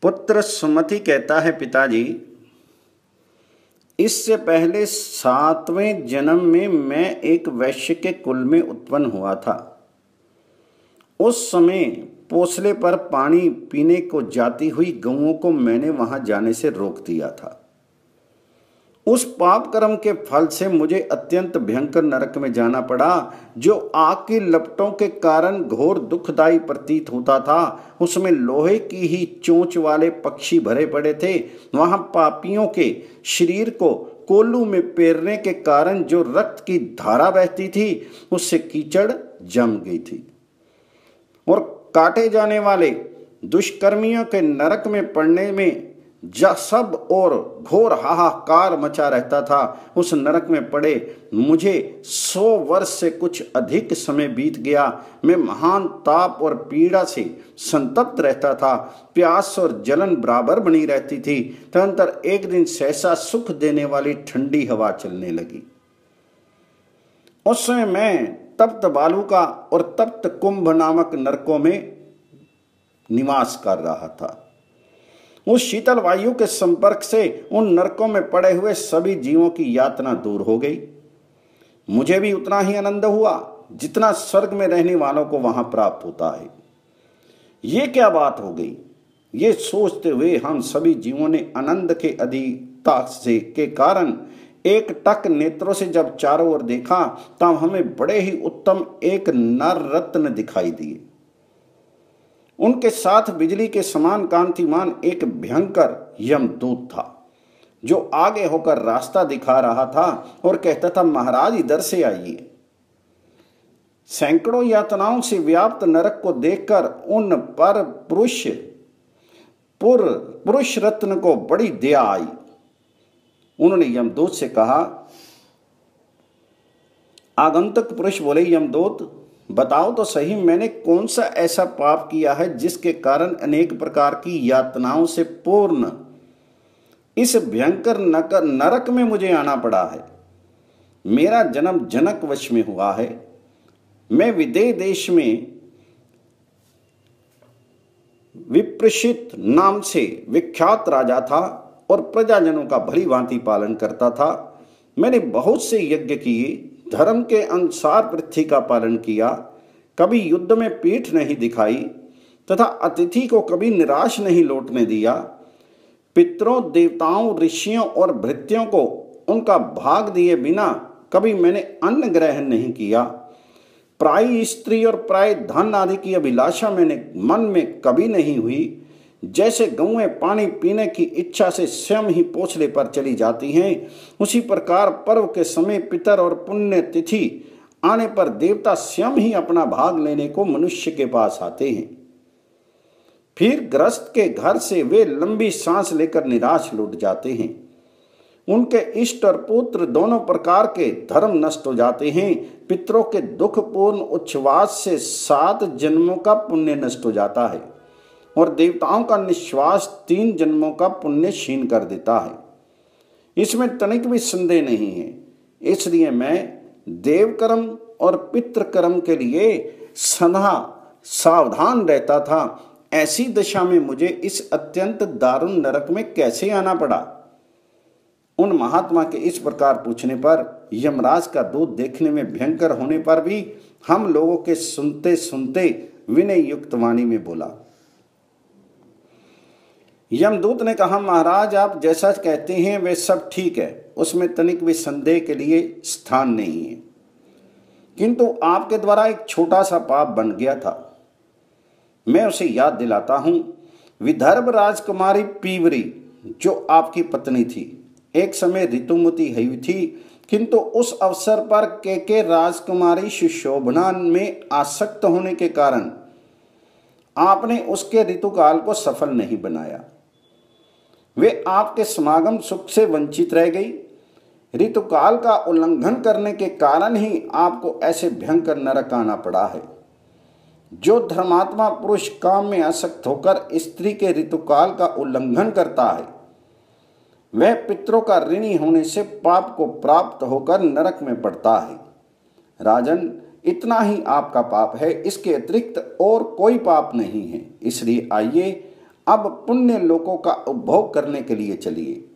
पुत्र सुमति कहता है, पिताजी, इससे पहले 7वें जन्म में मैं एक वैश्य के कुल में उत्पन्न हुआ था। उस समय पोसले पर पानी पीने को जाती हुई गऊओं को मैंने वहां जाने से रोक दिया था। उस पाप कर्म के फल से मुझे अत्यंत भयंकर नरक में जाना पड़ा, जो आग की लपटों के कारण घोर दुखदायी प्रतीत होता था। उसमें लोहे की ही चोंच वाले पक्षी भरे पड़े थे। वहां पापियों के शरीर को कोल्लू में पेरने के कारण जो रक्त की धारा बहती थी, उससे कीचड़ जम गई थी और काटे जाने वाले दुष्कर्मियों के नरक में पड़ने में सब और घोर हाहाकार मचा रहता था। उस नरक में पड़े मुझे 100 वर्ष से कुछ अधिक समय बीत गया। मैं महान ताप और पीड़ा से संतप्त रहता था। प्यास और जलन बराबर बनी रहती थी। तदनंतर एक दिन सहसा सुख देने वाली ठंडी हवा चलने लगी। उस समय मैं तप्त बालुका और तप्त कुंभ नामक नरकों में निवास कर रहा था। उस शीतल वायु के संपर्क से उन नरकों में पड़े हुए सभी जीवों की यातना दूर हो गई। मुझे भी उतना ही आनंद हुआ जितना स्वर्ग में रहने वालों को वहां प्राप्त होता है। ये क्या बात हो गई? ये सोचते हुए हम सभी जीवों ने आनंद के अधिकता से के कारण एक टक नेत्रों से जब चारों ओर देखा, तब हमें बड़े ही उत्तम एक नर रत्न दिखाई दिए। उनके साथ बिजली के समान कांतिमान एक भयंकर यमदूत था, जो आगे होकर रास्ता दिखा रहा था और कहता था, महाराज इधर से आइए। सैकड़ों यातनाओं से व्याप्त नरक को देखकर उन पर पुरुष रत्न को बड़ी दया आई। उन्होंने यमदूत से कहा, आगंतुक पुरुष बोले, यमदूत बताओ तो सही, मैंने कौन सा ऐसा पाप किया है जिसके कारण अनेक प्रकार की यातनाओं से पूर्ण इस भयंकर नरक में मुझे आना पड़ा है। मेरा जन्म जनक वश में हुआ है। मैं विदेह देश में विप्रशित नाम से विख्यात राजा था और प्रजाजनों का भली भांति पालन करता था। मैंने बहुत से यज्ञ किए, धर्म के अनुसार पृथ्वी का पालन किया, कभी युद्ध में पीठ नहीं दिखाई तथा अतिथि को कभी निराश नहीं लौटने दिया। पितरों, देवताओं, ऋषियों और भृत्यों को उनका भाग दिए बिना कभी मैंने अन्न ग्रहण नहीं किया। प्राय स्त्री और प्राय धन आदि की अभिलाषा मैंने मन में कभी नहीं हुई। जैसे गौएं पानी पीने की इच्छा से स्वयं ही पोछले पर चली जाती हैं, उसी प्रकार पर्व के समय पितर और पुण्य तिथि आने पर देवता स्वयं ही अपना भाग लेने को मनुष्य के पास आते हैं। फिर गृहस्थ के घर से वे लंबी सांस लेकर निराश लौट जाते हैं। उनके इष्ट और पुत्र दोनों प्रकार के धर्म नष्ट हो जाते हैं। पितरों के दुखपूर्ण उच्छ्वास से 7 जन्मों का पुण्य नष्ट हो जाता है और देवताओं का निश्वास 3 जन्मों का पुण्य क्षीण कर देता है। इसमें तनिक भी संदेह नहीं है। इसलिए मैं देवकर्म और पितृकर्म के लिए सदा सावधान रहता था। ऐसी दशा में मुझे इस अत्यंत दारुण नरक में कैसे आना पड़ा? उन महात्मा के इस प्रकार पूछने पर यमराज का दूत देखने में भयंकर होने पर भी हम लोगों के सुनते सुनते विनय युक्त वाणी में बोला। यमदूत ने कहा, महाराज आप जैसा कहते हैं वे सब ठीक है, उसमें तनिक भी संदेह के लिए स्थान नहीं है। किंतु आपके द्वारा एक छोटा सा पाप बन गया था, मैं उसे याद दिलाता हूं। विदर्भ राजकुमारी पीवरी, जो आपकी पत्नी थी, एक समय ऋतुमती हुई थी, किंतु उस अवसर पर के राजकुमारी सुशोभना में आसक्त होने के कारण आपने उसके ऋतुकाल को सफल नहीं बनाया। वे आपके समागम सुख से वंचित रह गई। ऋतुकाल का उल्लंघन करने के कारण ही आपको ऐसे भयंकर नरक आना पड़ा है। जो धर्मात्मा पुरुष काम में आसक्त होकर स्त्री के ऋतुकाल का उल्लंघन करता है, वह पितरों का ऋणी होने से पाप को प्राप्त होकर नरक में पड़ता है। राजन, इतना ही आपका पाप है, इसके अतिरिक्त और कोई पाप नहीं है। इसलिए आइए, अब पुण्य लोकों का उपभोग करने के लिए चलिए।